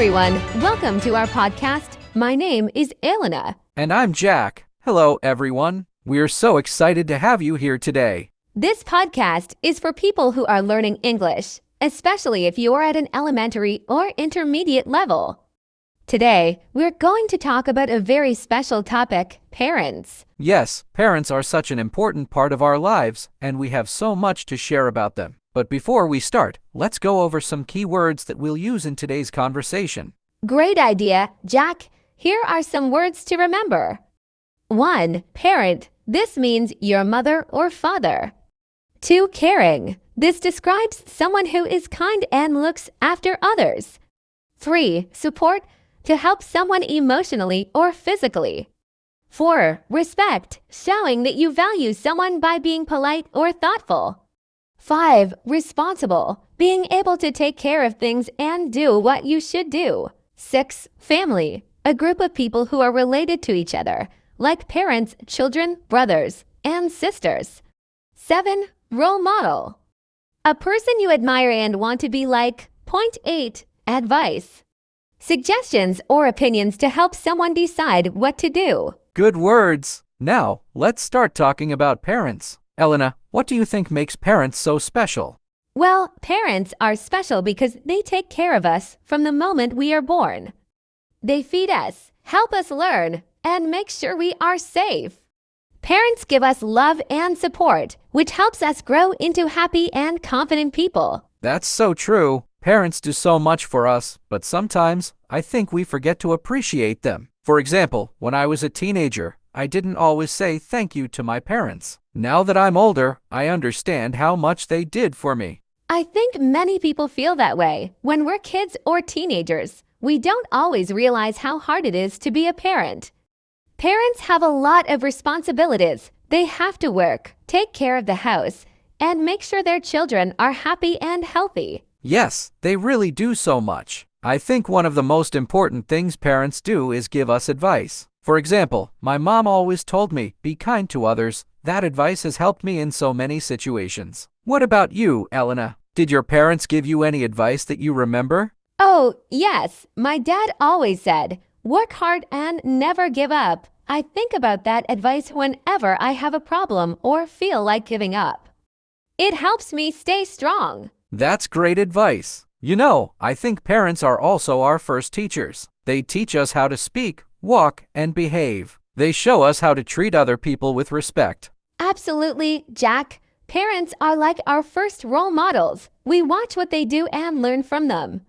everyone, welcome to our podcast. My name is Elena. And I'm Jack. Hello, everyone. We're so excited to have you here today. This podcast is for people who are learning English, especially if you are at an elementary or intermediate level. Today, we're going to talk about a very special topic, parents. Yes, parents are such an important part of our lives, and we have so much to share about them. But before we start, let's go over some key words that we'll use in today's conversation. Great idea, Jack. Here are some words to remember. 1. Parent. This means your mother or father. 2. Caring. This describes someone who is kind and looks after others. 3. Support. To help someone emotionally or physically. 4. Respect. Showing that you value someone by being polite or thoughtful. 5. Responsible. Being able to take care of things and do what you should do. 6. Family. A group of people who are related to each other, like parents, children, brothers, and sisters. 7. Role model. A person you admire and want to be like. Point 8. Advice. Suggestions or opinions to help someone decide what to do. Good words. Now, let's start talking about parents. Elena, what do you think makes parents so special? Well, parents are special because they take care of us from the moment we are born. They feed us, help us learn, and make sure we are safe. Parents give us love and support, which helps us grow into happy and confident people. That's so true. Parents do so much for us, but sometimes I think we forget to appreciate them. For example, when I was a teenager, I didn't always say thank you to my parents. Now that I'm older, I understand how much they did for me. I think many people feel that way. When we're kids or teenagers, we don't always realize how hard it is to be a parent. Parents have a lot of responsibilities. They have to work, take care of the house, and make sure their children are happy and healthy. Yes, they really do so much. I think one of the most important things parents do is give us advice. For example, my mom always told me, be kind to others. That advice has helped me in so many situations. What about you, Elena? Did your parents give you any advice that you remember? Oh, yes. My dad always said, work hard and never give up. I think about that advice whenever I have a problem or feel like giving up. It helps me stay strong. That's great advice. You know, I think parents are also our first teachers. They teach us how to speak, walk, and behave. They show us how to treat other people with respect. Absolutely, Jack. Parents are like our first role models. We watch what they do and learn from them.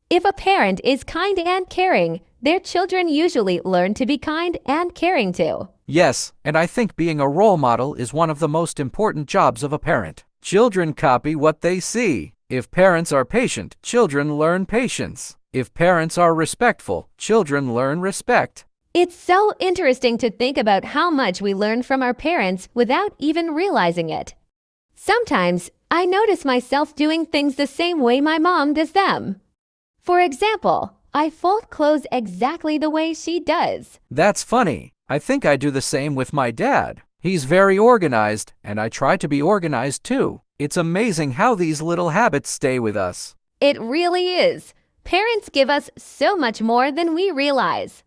If a parent is kind and caring, their children usually learn to be kind and caring too. Yes, and I think being a role model is one of the most important jobs of a parent. Children copy what they see. If parents are patient, children learn patience. If parents are respectful, children learn respect. It's so interesting to think about how much we learn from our parents without even realizing it. Sometimes, I notice myself doing things the same way my mom does them. For example, I fold clothes exactly the way she does. That's funny. I think I do the same with my dad. He's very organized, and I try to be organized too. It's amazing how these little habits stay with us. It really is. Parents give us so much more than we realize.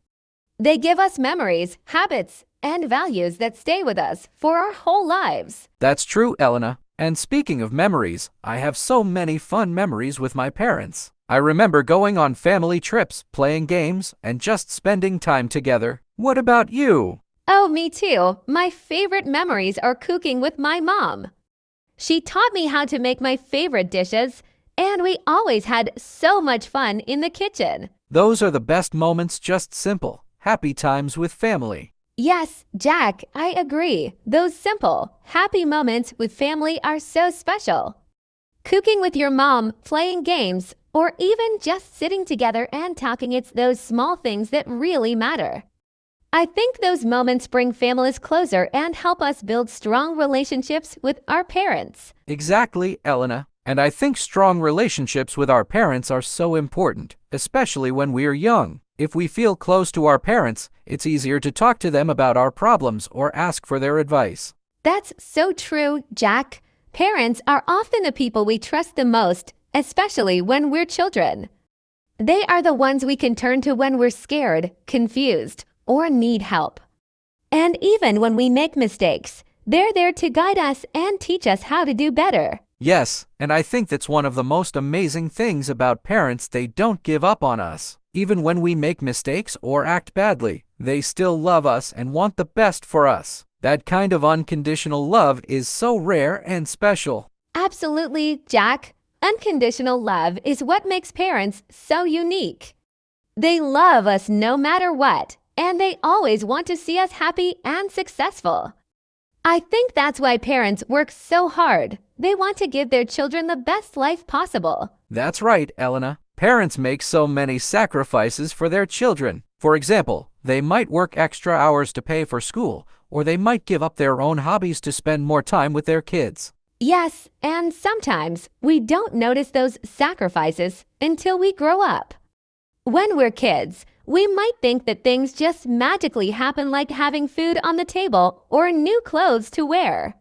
They give us memories, habits, and values that stay with us for our whole lives. That's true, Elena. And speaking of memories, I have so many fun memories with my parents. I remember going on family trips, playing games, and just spending time together. What about you? Oh, me too. My favorite memories are cooking with my mom. She taught me how to make my favorite dishes, and we always had so much fun in the kitchen. Those are the best moments, just simple, happy times with family. Yes, Jack, I agree. Those simple, happy moments with family are so special. Cooking with your mom, playing games, or even just sitting together and talking, it's those small things that really matter. I think those moments bring families closer and help us build strong relationships with our parents. Exactly, Elena. And I think strong relationships with our parents are so important, especially when we're young. If we feel close to our parents, it's easier to talk to them about our problems or ask for their advice. That's so true, Jack. Parents are often the people we trust the most, especially when we're children. They are the ones we can turn to when we're scared, confused, or need help. And even when we make mistakes, they're there to guide us and teach us how to do better. Yes, and I think that's one of the most amazing things about parents. They don't give up on us. Even when we make mistakes or act badly, they still love us and want the best for us. That kind of unconditional love is so rare and special. Absolutely, Jack. Unconditional love is what makes parents so unique. They love us no matter what, and they always want to see us happy and successful. I think that's why parents work so hard. They want to give their children the best life possible. That's right, Elena. Parents make so many sacrifices for their children. For example, they might work extra hours to pay for school, or they might give up their own hobbies to spend more time with their kids. Yes, and sometimes we don't notice those sacrifices until we grow up. When we're kids, we might think that things just magically happen, like having food on the table or new clothes to wear.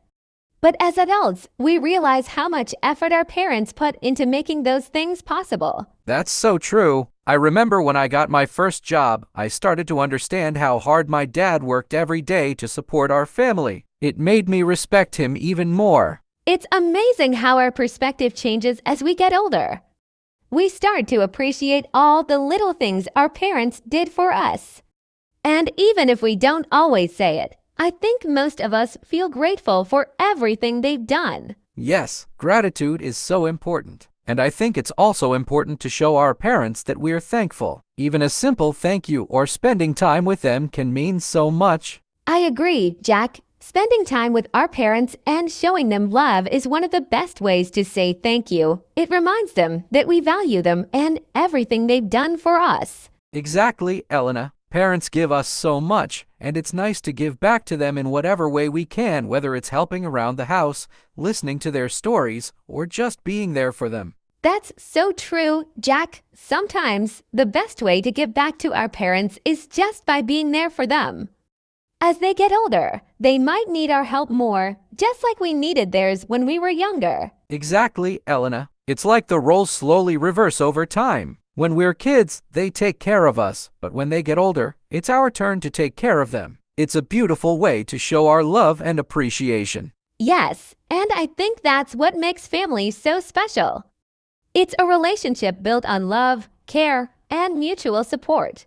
But as adults, we realize how much effort our parents put into making those things possible. That's so true. I remember when I got my first job, I started to understand how hard my dad worked every day to support our family. It made me respect him even more. It's amazing how our perspective changes as we get older. We start to appreciate all the little things our parents did for us. And even if we don't always say it, I think most of us feel grateful for everything they've done. Yes, gratitude is so important. And I think it's also important to show our parents that we're thankful. Even a simple thank you or spending time with them can mean so much. I agree, Jack. Spending time with our parents and showing them love is one of the best ways to say thank you. It reminds them that we value them and everything they've done for us. Exactly, Elena. Parents give us so much, and it's nice to give back to them in whatever way we can, whether it's helping around the house, listening to their stories, or just being there for them. That's so true, Jack. Sometimes the best way to give back to our parents is just by being there for them. As they get older, they might need our help more, just like we needed theirs when we were younger. Exactly, Elena. It's like the roles slowly reverse over time. When we're kids, they take care of us, but when they get older, it's our turn to take care of them. It's a beautiful way to show our love and appreciation. Yes, and I think that's what makes family so special. It's a relationship built on love, care, and mutual support.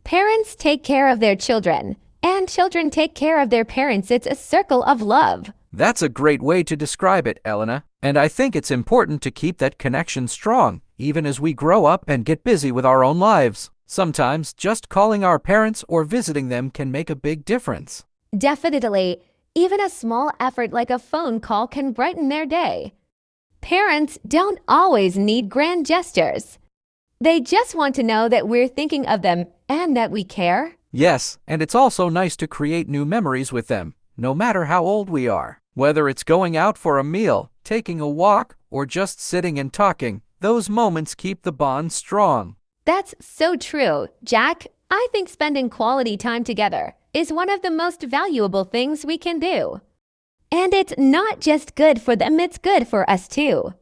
Parents take care of their children, and children take care of their parents. It's a circle of love. That's a great way to describe it, Elena. And I think it's important to keep that connection strong, even as we grow up and get busy with our own lives. Sometimes just calling our parents or visiting them can make a big difference. Definitely. Even a small effort like a phone call can brighten their day. Parents don't always need grand gestures. They just want to know that we're thinking of them and that we care. Yes, and it's also nice to create new memories with them, no matter how old we are. Whether it's going out for a meal, taking a walk, or just sitting and talking, those moments keep the bond strong. That's so true, Jack. I think spending quality time together is one of the most valuable things we can do. And it's not just good for them, it's good for us too.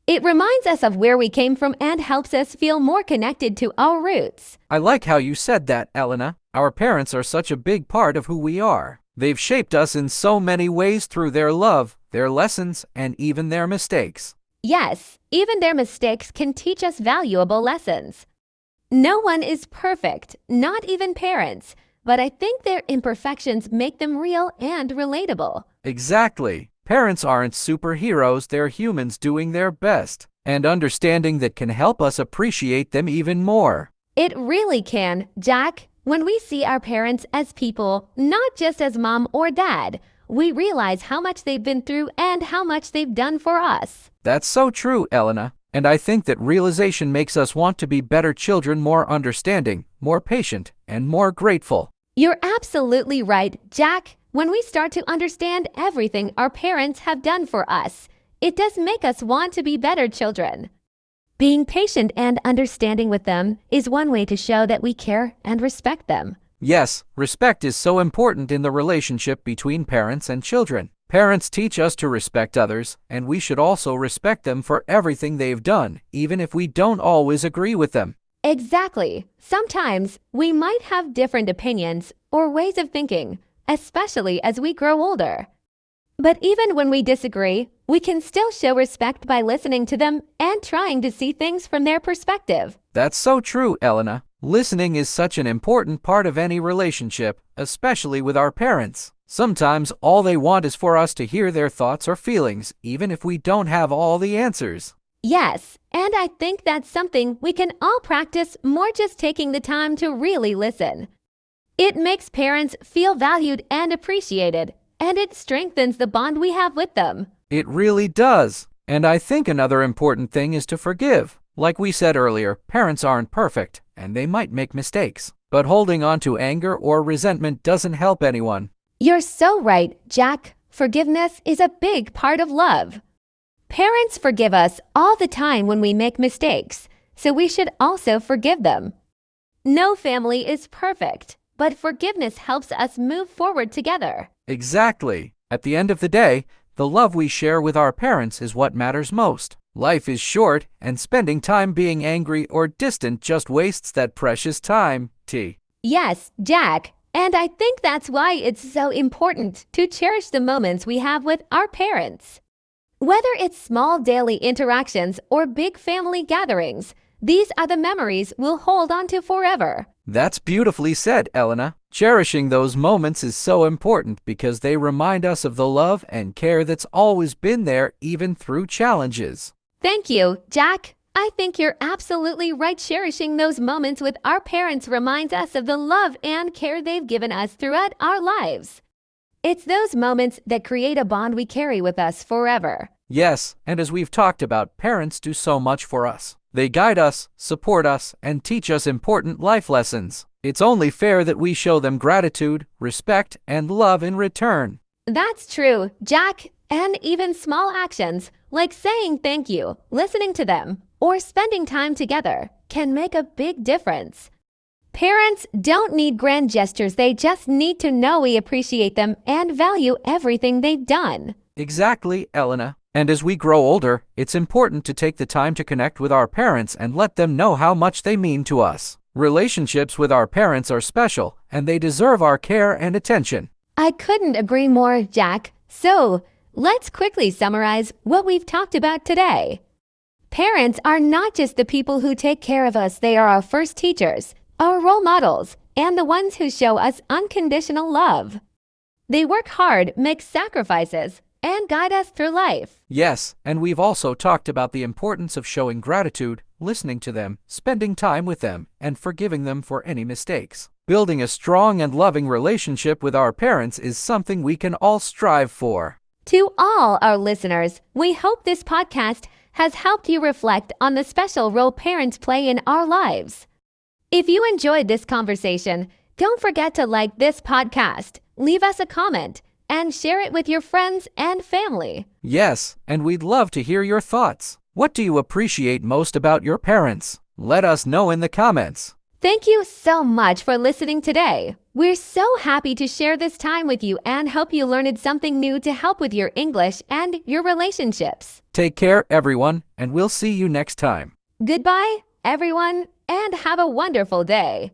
It reminds us of where we came from and helps us feel more connected to our roots. I like how you said that, Elena. Our parents are such a big part of who we are. They've shaped us in so many ways through their love, their lessons, and even their mistakes. Yes, even their mistakes can teach us valuable lessons. No one is perfect, not even parents, but I think their imperfections make them real and relatable. Exactly. Parents aren't superheroes, they're humans doing their best, and understanding that can help us appreciate them even more. It really can, Jack. When we see our parents as people, not just as mom or dad, we realize how much they've been through and how much they've done for us. That's so true, Elena. And I think that realization makes us want to be better children, more understanding, more patient, and more grateful. You're absolutely right, Jack. When we start to understand everything our parents have done for us, it does make us want to be better children. Being patient and understanding with them is one way to show that we care and respect them. Yes, respect is so important in the relationship between parents and children. Parents teach us to respect others, and we should also respect them for everything they've done, even if we don't always agree with them. Exactly. Sometimes we might have different opinions or ways of thinking, especially as we grow older. But even when we disagree, we can still show respect by listening to them and trying to see things from their perspective. That's so true, Elena. Listening is such an important part of any relationship, especially with our parents. Sometimes all they want is for us to hear their thoughts or feelings, even if we don't have all the answers. Yes, and I think that's something we can all practice more, just taking the time to really listen. It makes parents feel valued and appreciated, and it strengthens the bond we have with them. It really does. And I think another important thing is to forgive. Like we said earlier, parents aren't perfect, and they might make mistakes. But holding on to anger or resentment doesn't help anyone. You're so right, Jack. Forgiveness is a big part of love. Parents forgive us all the time when we make mistakes, so we should also forgive them. No family is perfect, but forgiveness helps us move forward together. Exactly. At the end of the day, the love we share with our parents is what matters most. Life is short, and spending time being angry or distant just wastes that precious time. Yes, Jack, and I think that's why it's so important to cherish the moments we have with our parents. Whether it's small daily interactions or big family gatherings, these are the memories we'll hold on to forever. That's beautifully said, Elena. Cherishing those moments is so important because they remind us of the love and care that's always been there, even through challenges. Thank you, Jack. I think you're absolutely right. Cherishing those moments with our parents reminds us of the love and care they've given us throughout our lives. It's those moments that create a bond we carry with us forever. Yes, and as we've talked about, parents do so much for us. They guide us, support us, and teach us important life lessons. It's only fair that we show them gratitude, respect, and love in return. That's true, Jack. And even small actions, like saying thank you, listening to them, or spending time together, can make a big difference. Parents don't need grand gestures. They just need to know we appreciate them and value everything they've done. Exactly, Elena. And as we grow older, it's important to take the time to connect with our parents and let them know how much they mean to us. Relationships with our parents are special, and they deserve our care and attention. I couldn't agree more, Jack. So, let's quickly summarize what we've talked about today. Parents are not just the people who take care of us. They are our first teachers, our role models, and the ones who show us unconditional love. They work hard, make sacrifices, and guide us through life. Yes, and we've also talked about the importance of showing gratitude, listening to them, spending time with them, and forgiving them for any mistakes. Building a strong and loving relationship with our parents is something we can all strive for. To all our listeners, we hope this podcast has helped you reflect on the special role parents play in our lives. If you enjoyed this conversation, don't forget to like this podcast, leave us a comment, and share it with your friends and family. Yes, and we'd love to hear your thoughts. What do you appreciate most about your parents? Let us know in the comments. Thank you so much for listening today. We're so happy to share this time with you and hope you learned something new to help with your English and your relationships. Take care, everyone, and we'll see you next time. Goodbye, everyone, and have a wonderful day.